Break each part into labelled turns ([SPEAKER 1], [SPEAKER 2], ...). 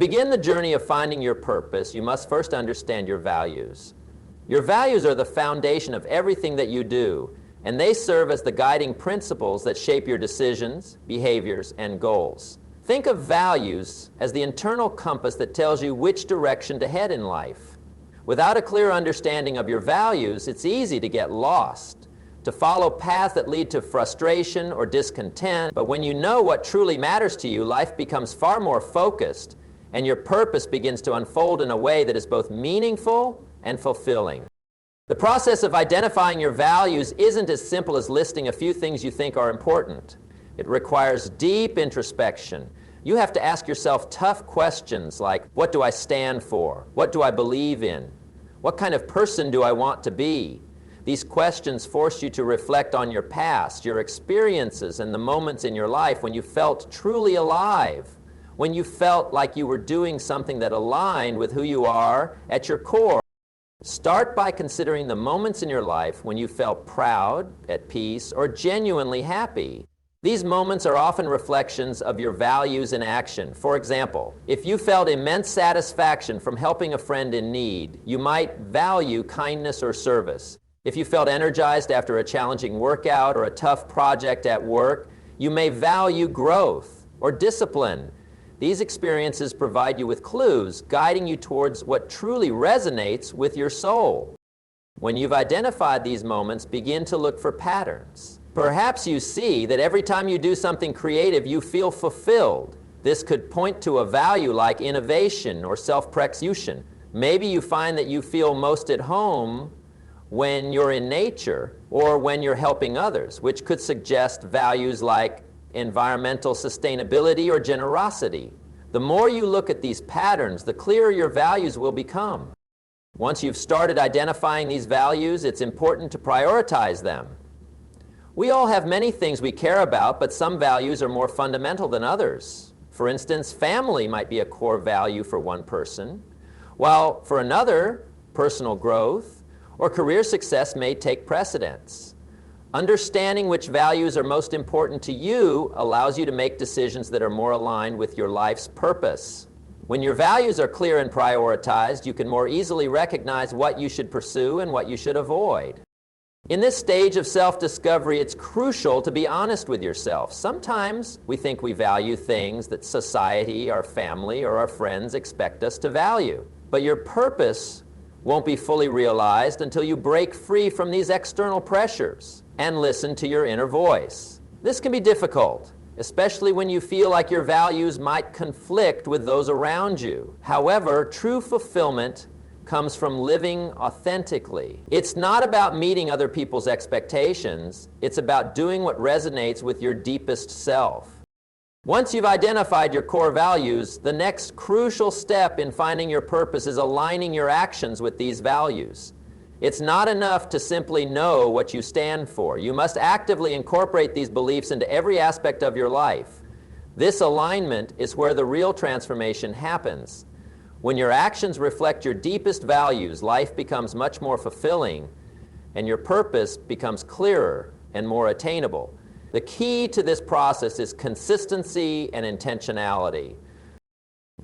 [SPEAKER 1] begin the journey of finding your purpose, you must first understand your values. Your values are the foundation of everything that you do, and they serve as the guiding principles that shape your decisions, behaviors, and goals. Think of values as the internal compass that tells you which direction to head in life. Without a clear understanding of your values, it's easy to get lost, to follow paths that lead to frustration or discontent. But when you know what truly matters to you, life becomes far more focused, and your purpose begins to unfold in a way that is both meaningful and fulfilling. The process of identifying your values isn't as simple as listing a few things you think are important. It requires deep introspection. You have to ask yourself tough questions like, what do I stand for? What do I believe in? What kind of person do I want to be? These questions force you to reflect on your past, your experiences, and the moments in your life when you felt truly alive, when you felt like you were doing something that aligned with who you are at your core. Start by considering the moments in your life when you felt proud, at peace, or genuinely happy. These moments are often reflections of your values in action. For example, if you felt immense satisfaction from helping a friend in need, you might value kindness or service. If you felt energized after a challenging workout or a tough project at work, you may value growth or discipline. These experiences provide you with clues, guiding you towards what truly resonates with your soul. When you've identified these moments, begin to look for patterns. Perhaps you see that every time you do something creative, you feel fulfilled. This could point to a value like innovation or self-prosecution. Maybe you find that you feel most at home when you're in nature or when you're helping others, which could suggest values like environmental sustainability or generosity. The more you look at these patterns, the clearer your values will become. Once you've started identifying these values, it's important to prioritize them. We all have many things we care about, but some values are more fundamental than others. For instance, family might be a core value for one person, while for another, personal growth or career success may take precedence. Understanding which values are most important to you allows you to make decisions that are more aligned with your life's purpose. When your values are clear and prioritized, you can more easily recognize what you should pursue and what you should avoid. In this stage of self-discovery, it's crucial to be honest with yourself. Sometimes we think we value things that society, our family, or our friends expect us to value. But your purpose won't be fully realized until you break free from these external pressures and listen to your inner voice. This can be difficult, especially when you feel like your values might conflict with those around you. However, true fulfillment comes from living authentically. It's not about meeting other people's expectations. It's about doing what resonates with your deepest self. Once you've identified your core values, the next crucial step in finding your purpose is aligning your actions with these values. It's not enough to simply know what you stand for. You must actively incorporate these beliefs into every aspect of your life. This alignment is where the real transformation happens. When your actions reflect your deepest values, life becomes much more fulfilling, and your purpose becomes clearer and more attainable. The key to this process is consistency and intentionality.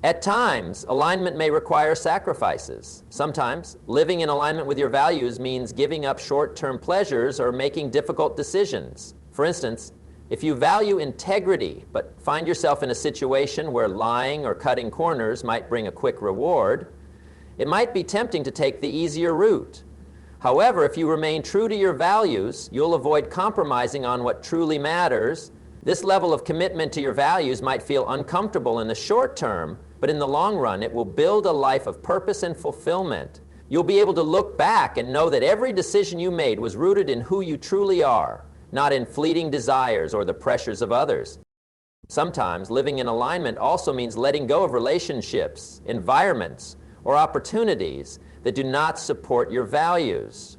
[SPEAKER 1] At times, alignment may require sacrifices. Sometimes, living in alignment with your values means giving up short-term pleasures or making difficult decisions. For instance, if you value integrity but find yourself in a situation where lying or cutting corners might bring a quick reward, it might be tempting to take the easier route. However, if you remain true to your values, you'll avoid compromising on what truly matters. This level of commitment to your values might feel uncomfortable in the short term, but in the long run, it will build a life of purpose and fulfillment. You'll be able to look back and know that every decision you made was rooted in who you truly are, not in fleeting desires or the pressures of others. Sometimes, living in alignment also means letting go of relationships, environments, or opportunities that do not support your values.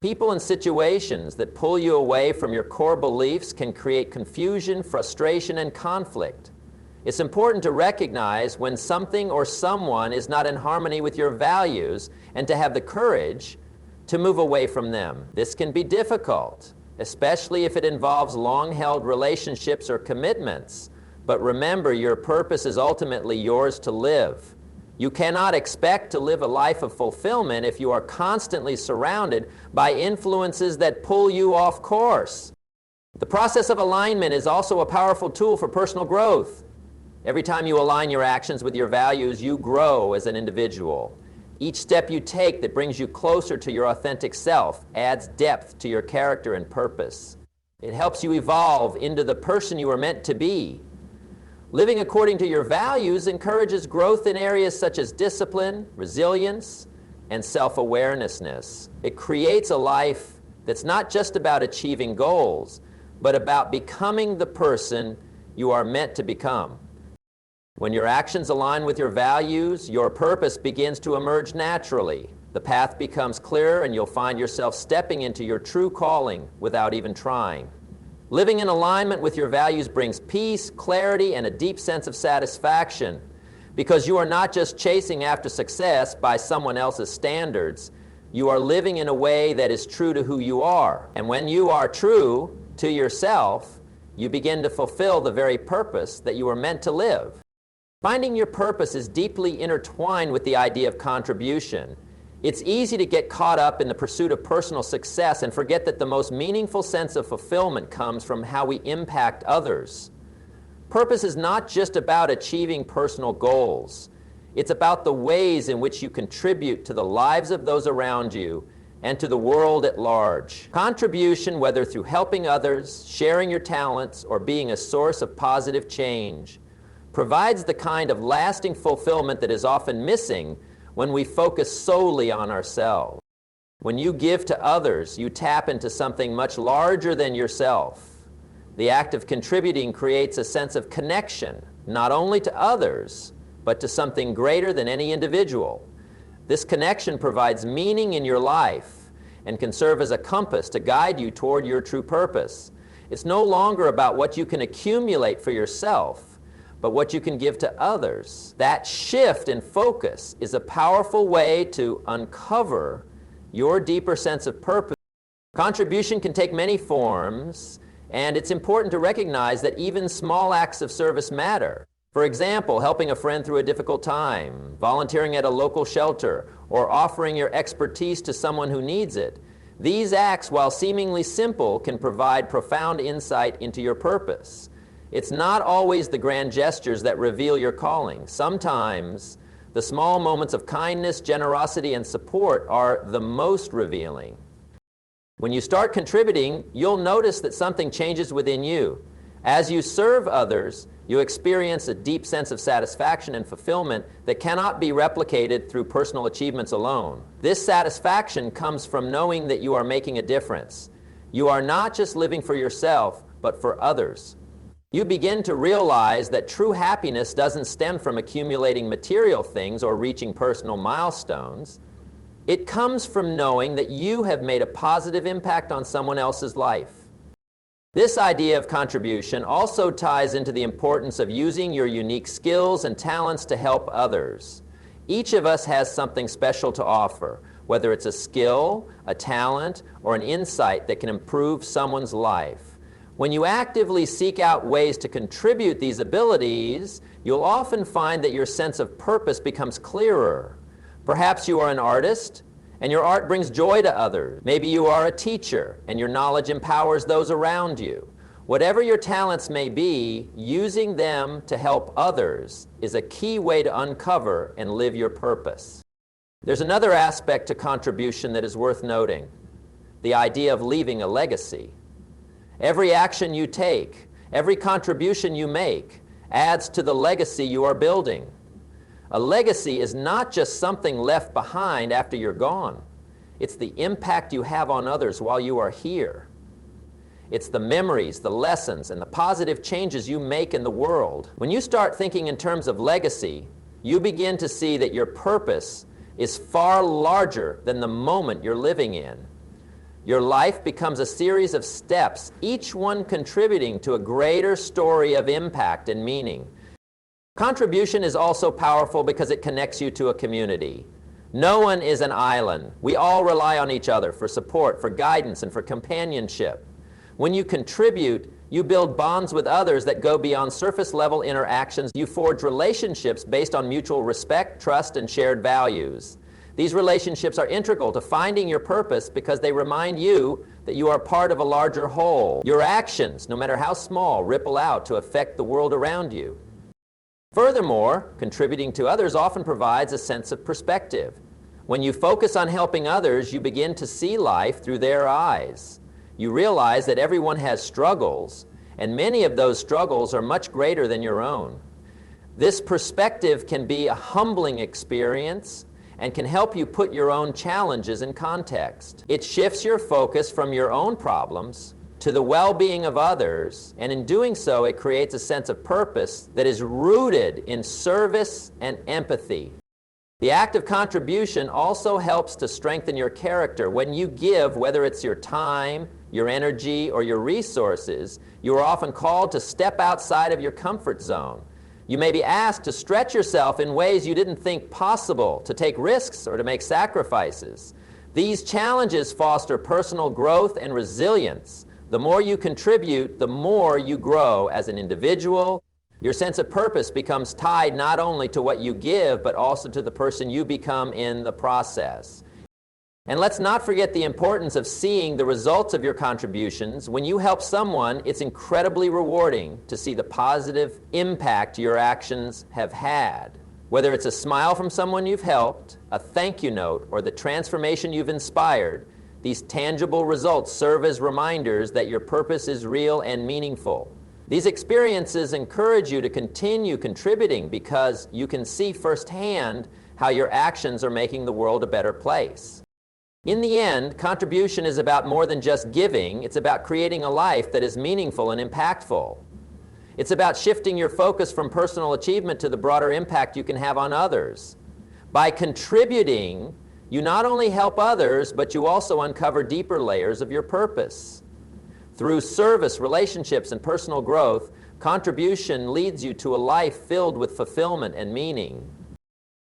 [SPEAKER 1] People and situations that pull you away from your core beliefs can create confusion, frustration, and conflict. It's important to recognize when something or someone is not in harmony with your values and to have the courage to move away from them. This can be difficult, especially if it involves long-held relationships or commitments. But remember, your purpose is ultimately yours to live. You cannot expect to live a life of fulfillment if you are constantly surrounded by influences that pull you off course. The process of alignment is also a powerful tool for personal growth. Every time you align your actions with your values, you grow as an individual. Each step you take that brings you closer to your authentic self adds depth to your character and purpose. It helps you evolve into the person you are meant to be. Living according to your values encourages growth in areas such as discipline, resilience, and self-awareness. It creates a life that's not just about achieving goals, but about becoming the person you are meant to become. When your actions align with your values, your purpose begins to emerge naturally. The path becomes clearer and you'll find yourself stepping into your true calling without even trying. Living in alignment with your values brings peace, clarity, and a deep sense of satisfaction, because you are not just chasing after success by someone else's standards. You are living in a way that is true to who you are. And when you are true to yourself, you begin to fulfill the very purpose that you are meant to live. Finding your purpose is deeply intertwined with the idea of contribution. It's easy to get caught up in the pursuit of personal success and forget that the most meaningful sense of fulfillment comes from how we impact others. Purpose is not just about achieving personal goals. It's about the ways in which you contribute to the lives of those around you and to the world at large. Contribution, whether through helping others, sharing your talents, or being a source of positive change, provides the kind of lasting fulfillment that is often missing when we focus solely on ourselves. When you give to others, you tap into something much larger than yourself. The act of contributing creates a sense of connection, not only to others, but to something greater than any individual. This connection provides meaning in your life and can serve as a compass to guide you toward your true purpose. It's no longer about what you can accumulate for yourself, but what you can give to others. That shift in focus is a powerful way to uncover your deeper sense of purpose. Contribution can take many forms, and it's important to recognize that even small acts of service matter. For example, helping a friend through a difficult time, volunteering at a local shelter, or offering your expertise to someone who needs it. These acts, while seemingly simple, can provide profound insight into your purpose. It's not always the grand gestures that reveal your calling. Sometimes the small moments of kindness, generosity, and support are the most revealing. When you start contributing, you'll notice that something changes within you. As you serve others, you experience a deep sense of satisfaction and fulfillment that cannot be replicated through personal achievements alone. This satisfaction comes from knowing that you are making a difference. You are not just living for yourself, but for others. You begin to realize that true happiness doesn't stem from accumulating material things or reaching personal milestones. It comes from knowing that you have made a positive impact on someone else's life. This idea of contribution also ties into the importance of using your unique skills and talents to help others. Each of us has something special to offer, whether it's a skill, a talent, or an insight that can improve someone's life. When you actively seek out ways to contribute these abilities, you'll often find that your sense of purpose becomes clearer. Perhaps you are an artist, and your art brings joy to others. Maybe you are a teacher, and your knowledge empowers those around you. Whatever your talents may be, using them to help others is a key way to uncover and live your purpose. There's another aspect to contribution that is worth noting: the idea of leaving a legacy. Every action you take, every contribution you make, adds to the legacy you are building. A legacy is not just something left behind after you're gone. It's the impact you have on others while you are here. It's the memories, the lessons, and the positive changes you make in the world. When you start thinking in terms of legacy, you begin to see that your purpose is far larger than the moment you're living in. Your life becomes a series of steps, each one contributing to a greater story of impact and meaning. Contribution is also powerful because it connects you to a community. No one is an island. We all rely on each other for support, for guidance, and for companionship. When you contribute, You build bonds with others that go beyond surface-level interactions. You forge relationships based on mutual respect, trust, and shared values. These relationships are integral to finding your purpose because they remind you that you are part of a larger whole. Your actions, no matter how small, ripple out to affect the world around you. Furthermore, contributing to others often provides a sense of perspective. When you focus on helping others, you begin to see life through their eyes. You realize that everyone has struggles, and many of those struggles are much greater than your own. This perspective can be a humbling experience and can help you put your own challenges in context. It shifts your focus from your own problems to the well-being of others, and in doing so, it creates a sense of purpose that is rooted in service and empathy. The act of contribution also helps to strengthen your character. When you give, whether it's your time, your energy, or your resources, you are often called to step outside of your comfort zone. You may be asked to stretch yourself in ways you didn't think possible, to take risks or to make sacrifices. These challenges foster personal growth and resilience. The more you contribute, the more you grow as an individual. Your sense of purpose becomes tied not only to what you give, but also to the person you become in the process. And let's not forget the importance of seeing the results of your contributions. When you help someone, it's incredibly rewarding to see the positive impact your actions have had. Whether it's a smile from someone you've helped, a thank you note, or the transformation you've inspired, these tangible results serve as reminders that your purpose is real and meaningful. These experiences encourage you to continue contributing because you can see firsthand how your actions are making the world a better place. In the end, contribution is about more than just giving. It's about creating a life that is meaningful and impactful. It's about shifting your focus from personal achievement to the broader impact you can have on others. By contributing, you not only help others, but you also uncover deeper layers of your purpose. Through service, relationships, and personal growth, contribution leads you to a life filled with fulfillment and meaning.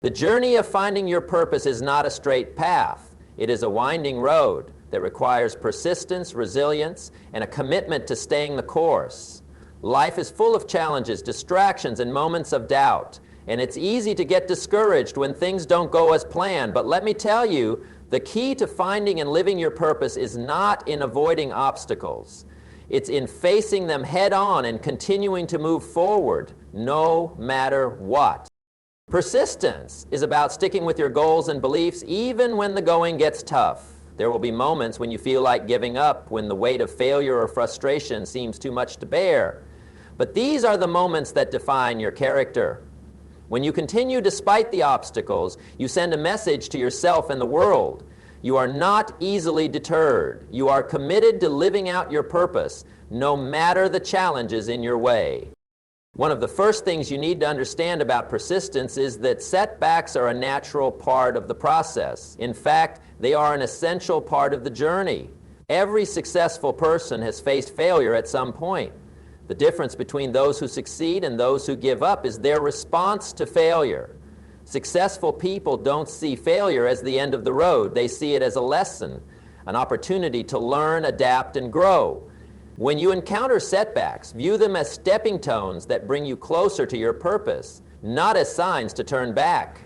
[SPEAKER 1] The journey of finding your purpose is not a straight path. It is a winding road that requires persistence, resilience, and a commitment to staying the course. Life is full of challenges, distractions, and moments of doubt. And it's easy to get discouraged when things don't go as planned. But let me tell you, the key to finding and living your purpose is not in avoiding obstacles. It's in facing them head on and continuing to move forward, no matter what. Persistence is about sticking with your goals and beliefs even when the going gets tough. There will be moments when you feel like giving up, when the weight of failure or frustration seems too much to bear. But these are the moments that define your character. When you continue despite the obstacles, you send a message to yourself and the world. You are not easily deterred. You are committed to living out your purpose, no matter the challenges in your way. One of the first things you need to understand about persistence is that setbacks are a natural part of the process. In fact, they are an essential part of the journey. Every successful person has faced failure at some point. The difference between those who succeed and those who give up is their response to failure. Successful people don't see failure as the end of the road. They see it as a lesson, an opportunity to learn, adapt, and grow. When you encounter setbacks, view them as stepping stones that bring you closer to your purpose, not as signs to turn back.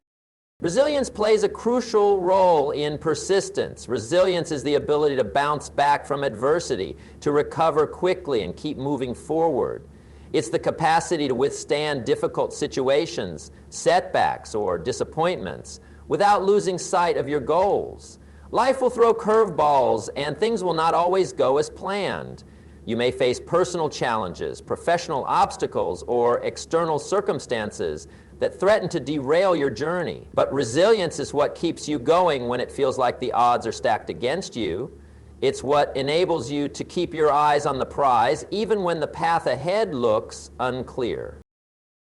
[SPEAKER 1] Resilience plays a crucial role in persistence. Resilience is the ability to bounce back from adversity, to recover quickly and keep moving forward. It's the capacity to withstand difficult situations, setbacks, or disappointments without losing sight of your goals. Life will throw curveballs and things will not always go as planned. You may face personal challenges, professional obstacles, or external circumstances that threaten to derail your journey. But resilience is what keeps you going when it feels like the odds are stacked against you. It's what enables you to keep your eyes on the prize even when the path ahead looks unclear.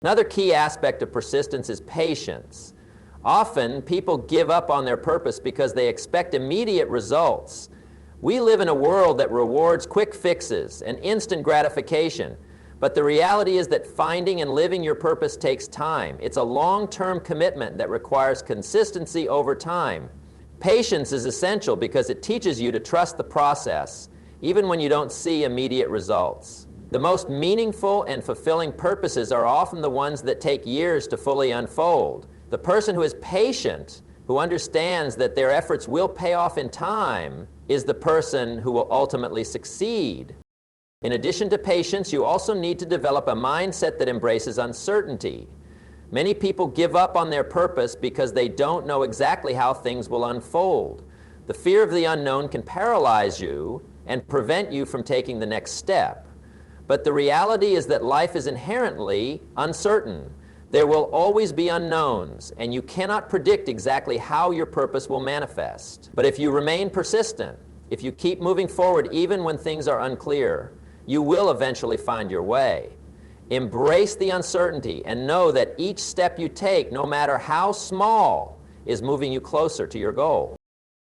[SPEAKER 1] Another key aspect of persistence is patience. Often, people give up on their purpose because they expect immediate results. We live in a world that rewards quick fixes and instant gratification. But the reality is that finding and living your purpose takes time. It's a long-term commitment that requires consistency over time. Patience is essential because it teaches you to trust the process, even when you don't see immediate results. The most meaningful and fulfilling purposes are often the ones that take years to fully unfold. The person who is patient, who understands that their efforts will pay off in time, is the person who will ultimately succeed. In addition to patience, you also need to develop a mindset that embraces uncertainty. Many people give up on their purpose because they don't know exactly how things will unfold. The fear of the unknown can paralyze you and prevent you from taking the next step. But the reality is that life is inherently uncertain. There will always be unknowns, and you cannot predict exactly how your purpose will manifest. But if you remain persistent, if you keep moving forward even when things are unclear, you will eventually find your way. Embrace the uncertainty and know that each step you take, no matter how small, is moving you closer to your goal.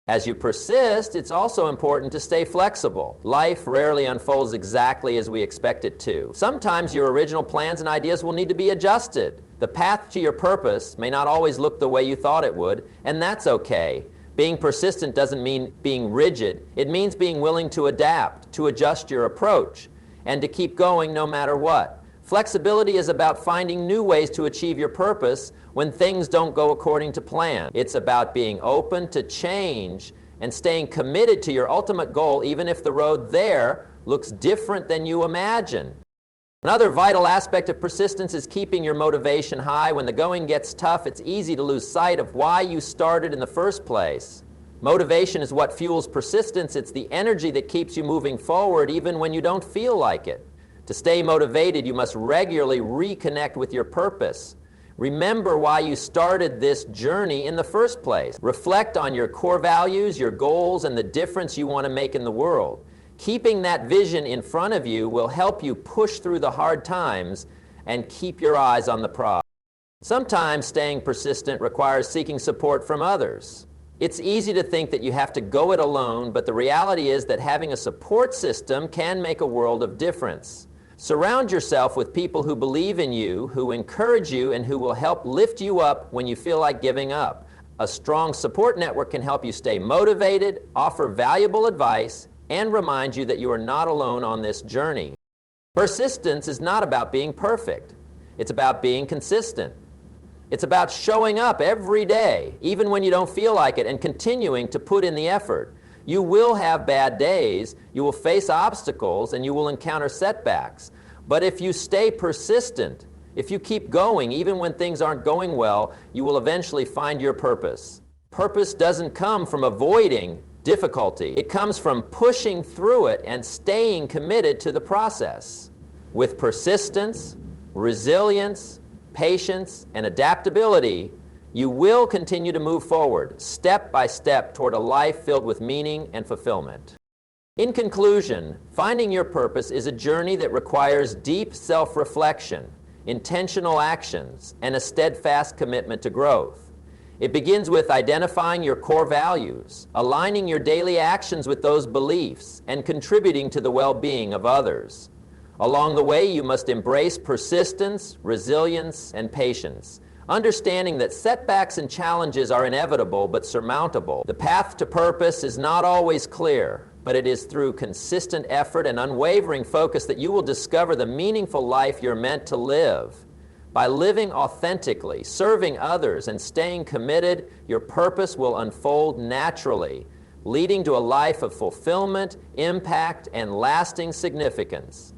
[SPEAKER 1] As you persist, it's also important to stay flexible. Life rarely unfolds exactly as we expect it to. Sometimes your original plans and ideas will need to be adjusted. The path to your purpose may not always look the way you thought it would, and that's okay. Being persistent doesn't mean being rigid. It means being willing to adapt, to adjust your approach, and to keep going no matter what. Flexibility is about finding new ways to achieve your purpose when things don't go according to plan. It's about being open to change and staying committed to your ultimate goal even if the road there looks different than you imagine. Another vital aspect of persistence is keeping your motivation high. When the going gets tough, it's easy to lose sight of why you started in the first place. Motivation is what fuels persistence. It's the energy that keeps you moving forward even when you don't feel like it. To stay motivated, you must regularly reconnect with your purpose. Remember why you started this journey in the first place. Reflect on your core values, your goals, and the difference you want to make in the world. Keeping that vision in front of you will help you push through the hard times and keep your eyes on the prize. Sometimes staying persistent requires seeking support from others. It's easy to think that you have to go it alone, but the reality is that having a support system can make a world of difference. Surround yourself with people who believe in you, who encourage you, and who will help lift you up when you feel like giving up. A strong support network can help you stay motivated, offer valuable advice, and remind you that you are not alone on this journey. Persistence is not about being perfect. It's about being consistent. It's about showing up every day, even when you don't feel like it, and continuing to put in the effort. You will have bad days, you will face obstacles, and you will encounter setbacks. But if you stay persistent, if you keep going, even when things aren't going well, you will eventually find your purpose. Purpose doesn't come from avoiding difficulty. It comes from pushing through it and staying committed to the process. With persistence, resilience, patience, and adaptability, you will continue to move forward, step by step, toward a life filled with meaning and fulfillment. In conclusion, finding your purpose is a journey that requires deep self-reflection, intentional actions, and a steadfast commitment to growth. It begins with identifying your core values, aligning your daily actions with those beliefs, and contributing to the well-being of others. Along the way, you must embrace persistence, resilience, and patience, understanding that setbacks and challenges are inevitable but surmountable. The path to purpose is not always clear, but it is through consistent effort and unwavering focus that you will discover the meaningful life you're meant to live. By living authentically, serving others, and staying committed, your purpose will unfold naturally, leading to a life of fulfillment, impact, and lasting significance.